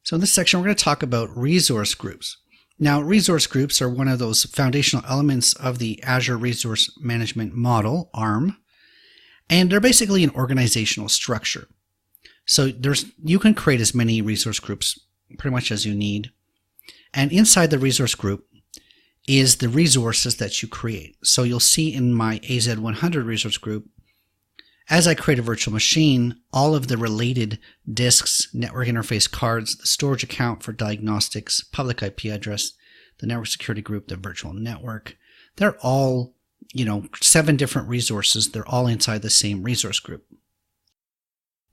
So in this section, we're going to talk about resource groups. Now, resource groups are one of those foundational elements of the Azure Resource Management Model, ARM, and they're basically an organizational structure. So you can create as many resource groups pretty much as you need. And inside the resource group is the resources that you create. So you'll see in my AZ100 resource group, as I create a virtual machine, all of the related disks, network interface cards, the storage account for diagnostics, public IP address, the network security group, the virtual network, they're all, 7 different resources. They're all inside the same resource group.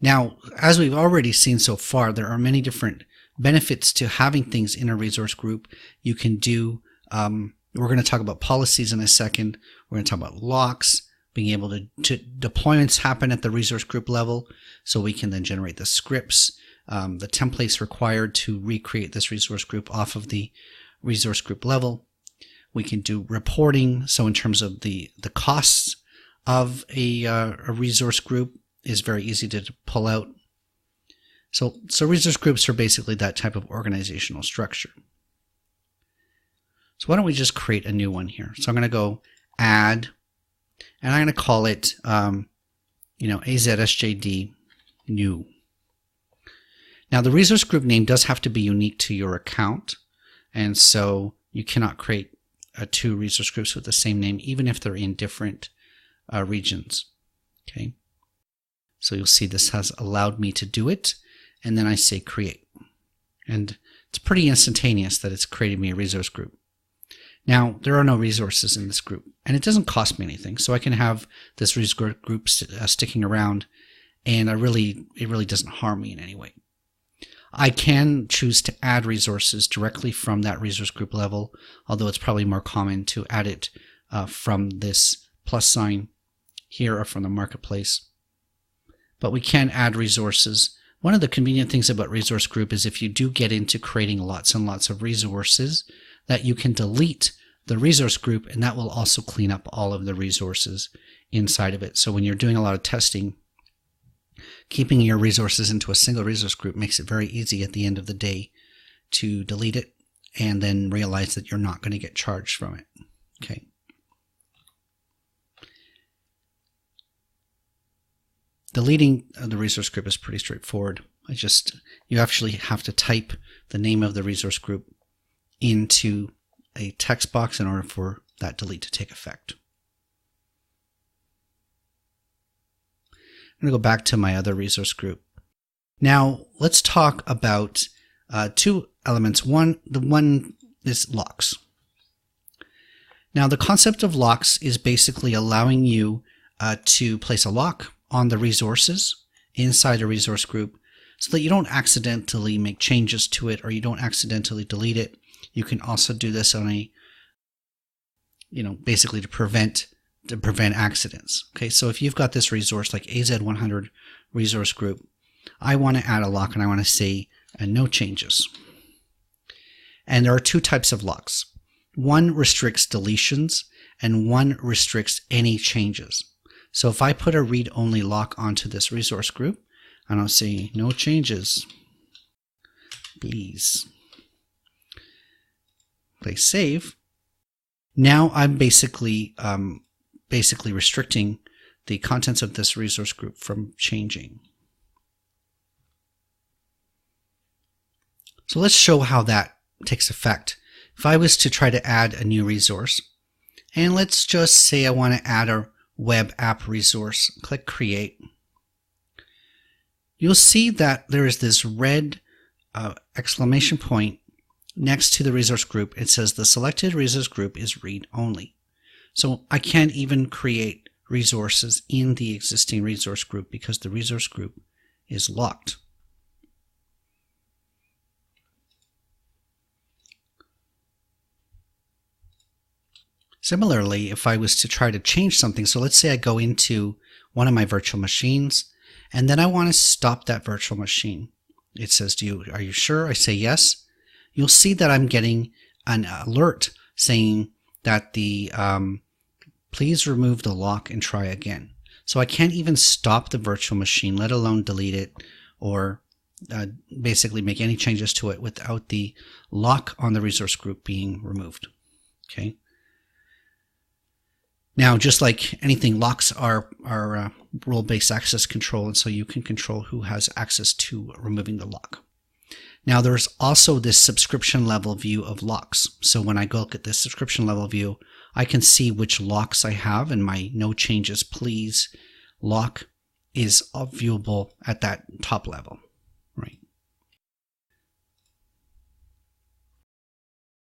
Now, as we've already seen so far, there are many different benefits to having things in a resource group. You can do, we're going to talk about policies in a second. We're going to talk about locks, being able to deployments happen at the resource group level, so we can then generate the scripts, the templates required to recreate this resource group off of the resource group level. We can do reporting, so in terms of the costs of a resource group is very easy to pull out. So resource groups are basically that type of organizational structure. So why don't we just create a new one here? So I'm going to go add, and I'm going to call it, AZSJD new. Now the resource group name does have to be unique to your account, and so you cannot create 2 resource groups with the same name, even if they're in different regions. Okay. So you'll see this has allowed me to do it, and then I say create. And it's pretty instantaneous that it's created me a resource group. Now, there are no resources in this group, and it doesn't cost me anything, so I can have this resource group sticking around, and it really doesn't harm me in any way. I can choose to add resources directly from that resource group level, although it's probably more common to add it from this plus sign here or from the marketplace. But we can add resources. One of the convenient things about resource group is if you do get into creating lots and lots of resources, that you can delete the resource group, and that will also clean up all of the resources inside of it. So when you're doing a lot of testing, keeping your resources into a single resource group makes it very easy at the end of the day to delete it and then realize that you're not going to get charged from it. Okay. Deleting the resource group is pretty straightforward. You actually have to type the name of the resource group into a text box in order for that delete to take effect. I'm going to go back to my other resource group. Now let's talk about 2 elements. The one is locks. Now the concept of locks is basically allowing you to place a lock on the resources inside a resource group so that you don't accidentally make changes to it or you don't accidentally delete it. You can also do this on a, basically to prevent accidents. Okay, so if you've got this resource like AZ100 resource group, I want to add a lock and I want to say no changes. And there are 2 types of locks. One restricts deletions and one restricts any changes. So if I put a read-only lock onto this resource group, and I'll say no changes, please. Click save. Now I'm basically restricting the contents of this resource group from changing. So let's show how that takes effect. If I was to try to add a new resource, and let's just say I want to add a web app resource, click create. You'll see that there is this red exclamation point next to the resource group. It says the selected resource group is read only. So I can't even create resources in the existing resource group because the resource group is locked. Similarly, if I was to try to change something, so let's say I go into one of my virtual machines and then I want to stop that virtual machine. It says, are you sure? I say yes. You'll see that I'm getting an alert saying that please remove the lock and try again. So I can't even stop the virtual machine, let alone delete it or basically make any changes to it without the lock on the resource group being removed. Okay. Now, just like anything, locks are role-based access control, and so you can control who has access to removing the lock. Now, there's also this subscription level view of locks. So when I go look at this subscription level view, I can see which locks I have, and my no changes please lock is viewable at that top level.